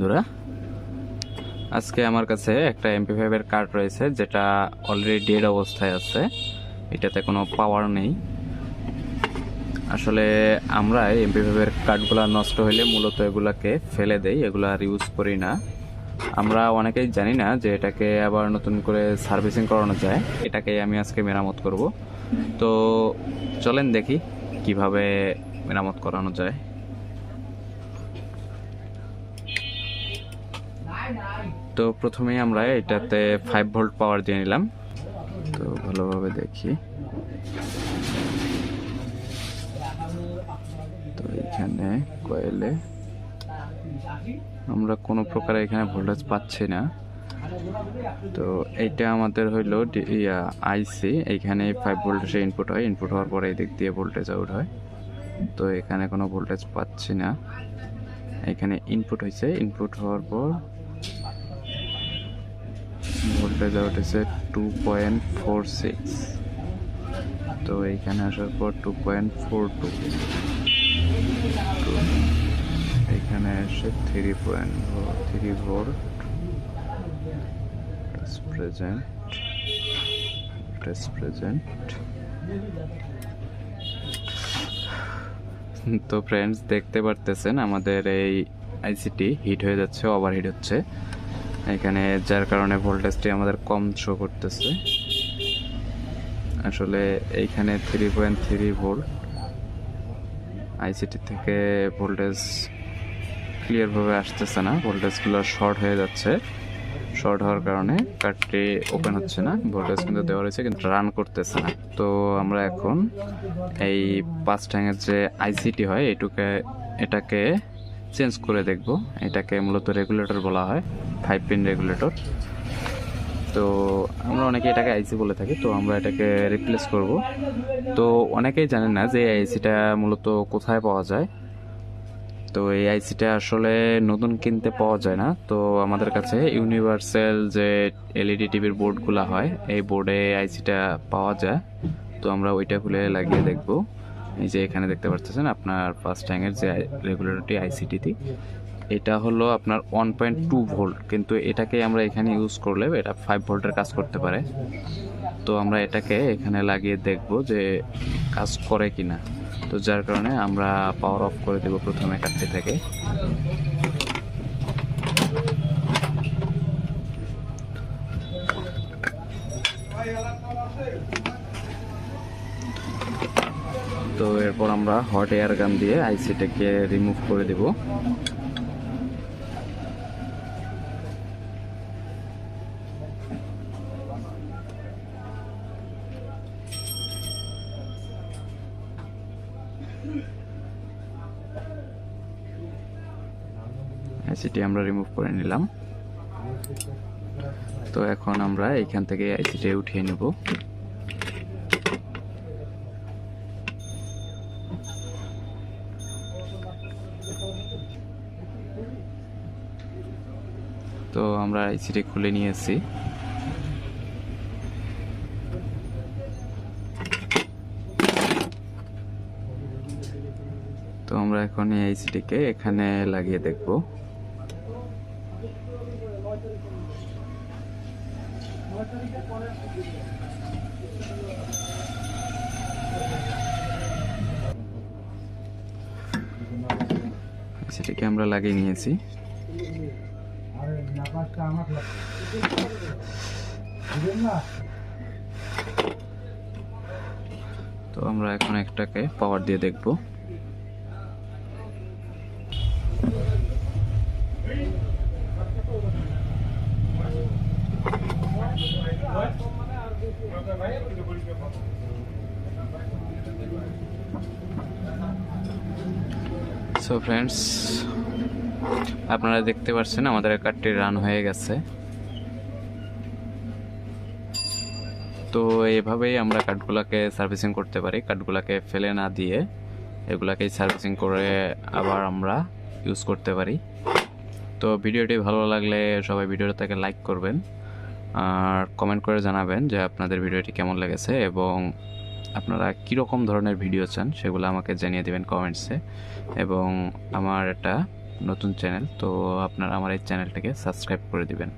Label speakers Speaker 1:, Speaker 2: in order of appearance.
Speaker 1: বন্ধুরা, আজকে আমার কাছে একটা MP5 এর কার্ড রয়েছে যেটা অলরেডি ডেড অবস্থায় আছে। এটাতে কোনো পাওয়ার নেই। আসলে আমরা MP5 এর কার্ডগুলো নষ্ট হলে মূলত এগুলাকে ফেলে দেই, এগুলা আর ইউজ করি না। আমরা অনেকেই জানি না যে এটাকে আবার নতুন করে সার্ভিসিং করানো যায়। এটাকে আমি আজকে মেরামত করব। তো চলেন দেখি কিভাবে মেরামত করানো যায়। তো প্রথমেই আমরা এটাতে 5 ভোল্ট পাওয়ার দিয়ে নিলাম। তো ভালোভাবে দেখি। তো এখানে কয়েলে আমরা কোনো প্রকার এখানে ভোল্টেজ পাচ্ছি না। তো এইটা আমাদের হইলো আইসি। এইখানে 5 ভোল্টেজে ইনপুট হয়, ইনপুট হওয়ার পরে এই দিক দিয়ে ভোল্টেজ আউট হয়। তো এখানে কোনো ভোল্টেজ পাচ্ছি না। এখানে ইনপুট হয়েছে, ইনপুট হওয়ার পর ভোল্টেজ আউট হয়েছে 2.46। তো এইখানে আসার পর 2.42, এইখানে এসে 3 ভোল্ট প্রেজেন্ট। তো ফ্রেন্ডস, দেখতে পারতেছেন আমাদের এই আইসিটি হিট হয়ে যাচ্ছে, ওভারহিট হচ্ছে এখানে, যার কারণে ভোল্টেজটি আমাদের কম শো করতেছে। আসলে এইখানে 3.3 ভোল্ট আইসিটি থেকে ভোল্টেজ ক্লিয়ারভাবে আসতেছে না, ভোল্টেজগুলো শর্ট হয়ে যাচ্ছে। শর্ট হওয়ার কারণে কার্ডটি ওপেন হচ্ছে না, ভোল্টেজ কিন্তু দেওয়া রয়েছে কিন্তু রান করতেছে না। তো আমরা এখন এই 5 ট্যাঙ্কের যে আইসিটি হয় এটাকে চেঞ্জ করে দেখব। এটাকে মূলত রেগুলেটর বলা হয়, 5 পিন রেগুলেটর। তো আমরা অনেকে এটাকে আইসি বলে থাকি। তো আমরা এটাকে রিপ্লেস করব। তো অনেকেই জানেন না যে এই আইসিটা মূলত কোথায় পাওয়া যায়। তো এই আইসিটা আসলে নতুন কিনতে পাওয়া যায় না। তো আমাদের কাছে ইউনিভার্সাল যে এলইডি টিভির বোর্ডগুলো হয়, এই বোর্ডে আইসিটা পাওয়া যায়। তো আমরা ওইটা খুলে লাগিয়ে দেখব। এই যে এখানে দেখতে পাচ্ছেন আপনার ফার্স্ট ট্যাঙ্কের যে রেগুলেটরটি আইসিটিটি, এটা হলো আপনার 1.2 ভোল্ট, কিন্তু এটাকে আমরা এখানে ইউজ করলে এটা 5 ভোল্টের কাজ করতে পারে। তো আমরা এটাকে এখানে লাগিয়ে দেখব যে কাজ করে কিনা। তো যার কারণে আমরা পাওয়ার অফ করে দেব প্রথমে কাটতে থেকে। তো এরপর আমরা হট এয়ার গান দিয়ে আইসিটাকে রিমুভ করে দেব। আইসিটি আমরা রিমুভ করে নিলাম। তো এখন আমরা এইখান থেকে আইসিটি উঠিয়ে নেব। তো আমরা আইসিটি খুলে নিয়েছি। তো আমরা এখন এই আইসিটিকে এখানে লাগিয়ে দেখব। আইসিটিকে আমরা লাগিয়ে নিয়েছি। তো আমরা এখন একটাকে পাওয়ার দিয়ে দেখব। সো ফ্রেন্ডস, আপনারা দেখতে পাচ্ছেন আমাদের কার্ডটি রান হয়ে গেছে। তো এইভাবেই আমরা কার্ডগুলোকে সার্ভিসিং করতে পারি, কার্ডগুলোকে ফেলে না দিয়ে এগুলাকেই সার্ভিসিং করে আবার আমরা ইউজ করতে পারি। তো ভিডিওটি ভালো লাগলে সবাই ভিডিওটাকে লাইক করবেন আর কমেন্ট করে জানাবেন যে আপনাদের ভিডিওটি কেমন লেগেছে এবং আপনারা কীরকম ধরনের ভিডিও চান সেগুলো আমাকে জানিয়ে দেবেন কমেন্টসে। এবং আমার একটা নতুন চ্যানেল, তো আপনারা আমার এই চ্যানেলটাকে সাবস্ক্রাইব করে দিবেন।